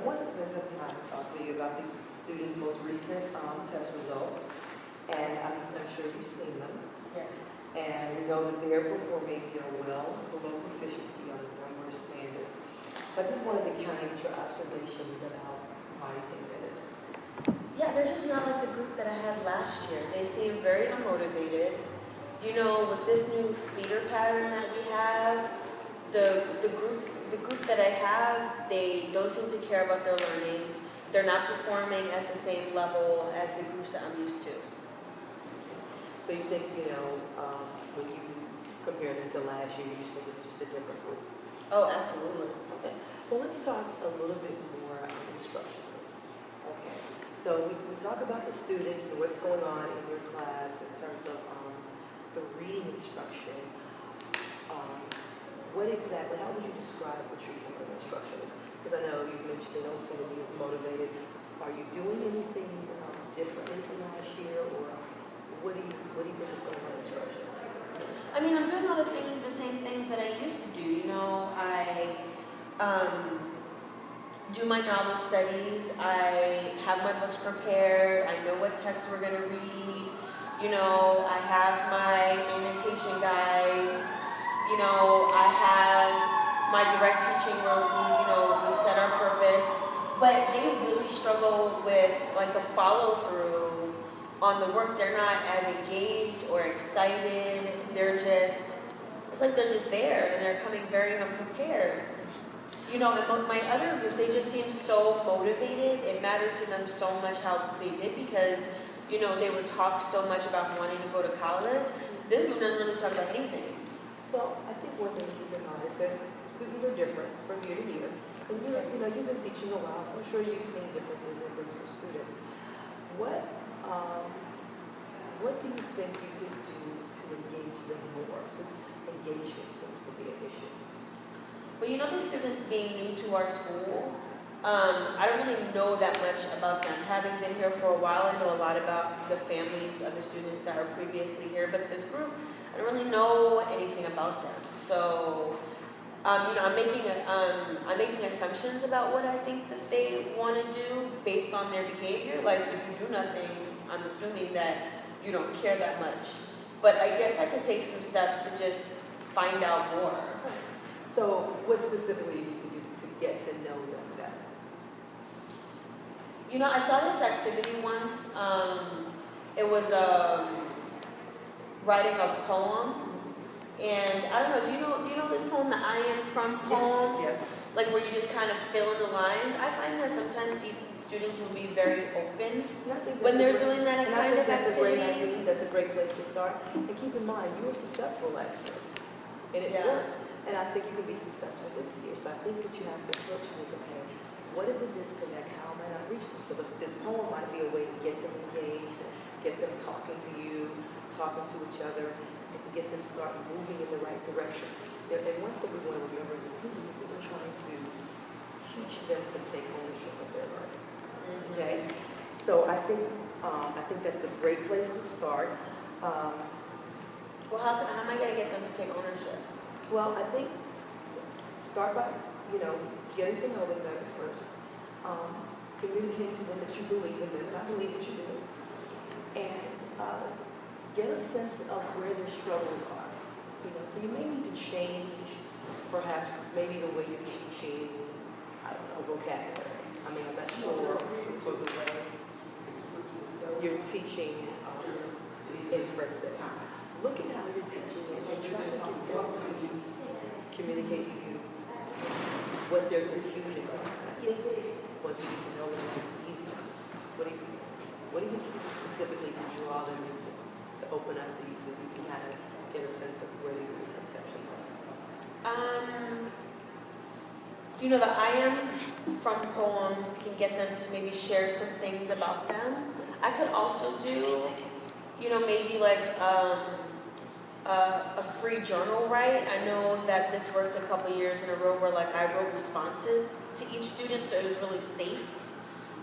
wanted to spend some time to talk with you about the students' most recent test results. And I'm sure you've seen them. Yes. And we know that they're performing, well below proficiency on numerous standards. So I just wanted to kind of get your observations about why you think that is. Yeah, they're just not like the group that I had last year. They seem very unmotivated. You know, with this new feeder pattern that we have, the group that I have, they don't seem to care about their learning. They're not performing at the same level as the groups that I'm used to. So you think, when you compare them to last year, you just think it's just a different group? Oh, absolutely. Okay. Well, let's talk a little bit more instructionally. Okay. So we talk about the students and what's going on in your class in terms of the reading instruction. What exactly, how would you describe what you're doing instructionally? Because I know you mentioned they don't seem to be as motivated. Are you doing anything differently from last year, or what do you think is going on instructionally? I mean, I'm doing all the same things that I used to do. You know, I do my novel studies. I have my books prepared. I know what text we're going to read. You know, I have my annotation guides. You know, I have my direct teaching where we set our purpose. But they really struggle with like the follow through on the work. They're not as engaged or excited. It's like they're just there and they're coming very unprepared. You know, and my other groups, they just seem so motivated. It mattered to them so much how they did because, you know, they would talk so much about wanting to go to college. This group doesn't really talk about anything. Well, I think one thing to keep in mind is that students are different from year to year. And you've been teaching a while, so I'm sure you've seen differences in groups of students. What do you think you could do to engage them more, since engagement seems to be an issue? Well, you know, these students being new to our school, I don't really know that much about them. Having been here for a while, I know a lot about the families of the students that were previously here, but this group, I don't really know anything about them. So, I'm making assumptions about what I think that they want to do based on their behavior. Like, if you do nothing, I'm assuming that you don't care that much. But I guess I could take some steps to just find out more. So, what specifically do you do to get to know them better? You know, I saw this activity once. It was writing a poem. And I don't know, do you know this poem, the I Am From poem? Yes. Like where you just kind of fill in the lines. I find that sometimes students will be very open when they're doing that kind of activity. That's a great place to start. And keep in mind, you were successful last year. And it worked. And I think you can be successful this year. So I think that you have to approach it as, okay, what is the disconnect? How am I not reaching them? So this poem might be a way to get them engaged, get them talking to you, talking to each other, and to get them start moving in the right direction. And one thing we want to remember as a team is that we're trying to teach them to take ownership of their learning. Okay? So I think that's a great place to start. Well, how am I going to get them to take ownership? Well, I think start by, getting to know them better first. Communicate to them that you believe in them, and I believe that you do. And get a sense of where their struggles are. So you may need to change, perhaps, maybe the way you're teaching, I don't know, vocabulary. I mean, I'm not sure for the way you're teaching inferences. Look at how you're teaching and try to get them to communicate to you what their confusions are. I think once you get to know them, it's easy. What do you think? What do you think you do specifically to draw them in, to open up to you so you can kind of get a sense of where these misconceptions are? The I Am From poems can get them to maybe share some things about them. I could also do, maybe like a free journal write. I know that this worked a couple years in a row where like I wrote responses to each student, so it was really safe.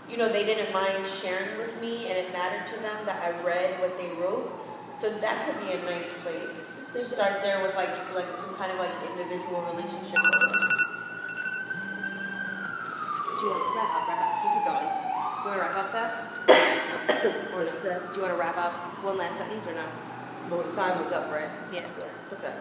They didn't mind sharing with me, and it mattered to them that I read what they wrote. So that could be a nice place. Start there with like some kind of like individual relationship with them. Do you want to wrap up? Just keep going. You want to wrap up fast? Or no? What'd you say? Do you want to wrap up one last sentence or no? Well, the time was up, right? Yeah. Okay.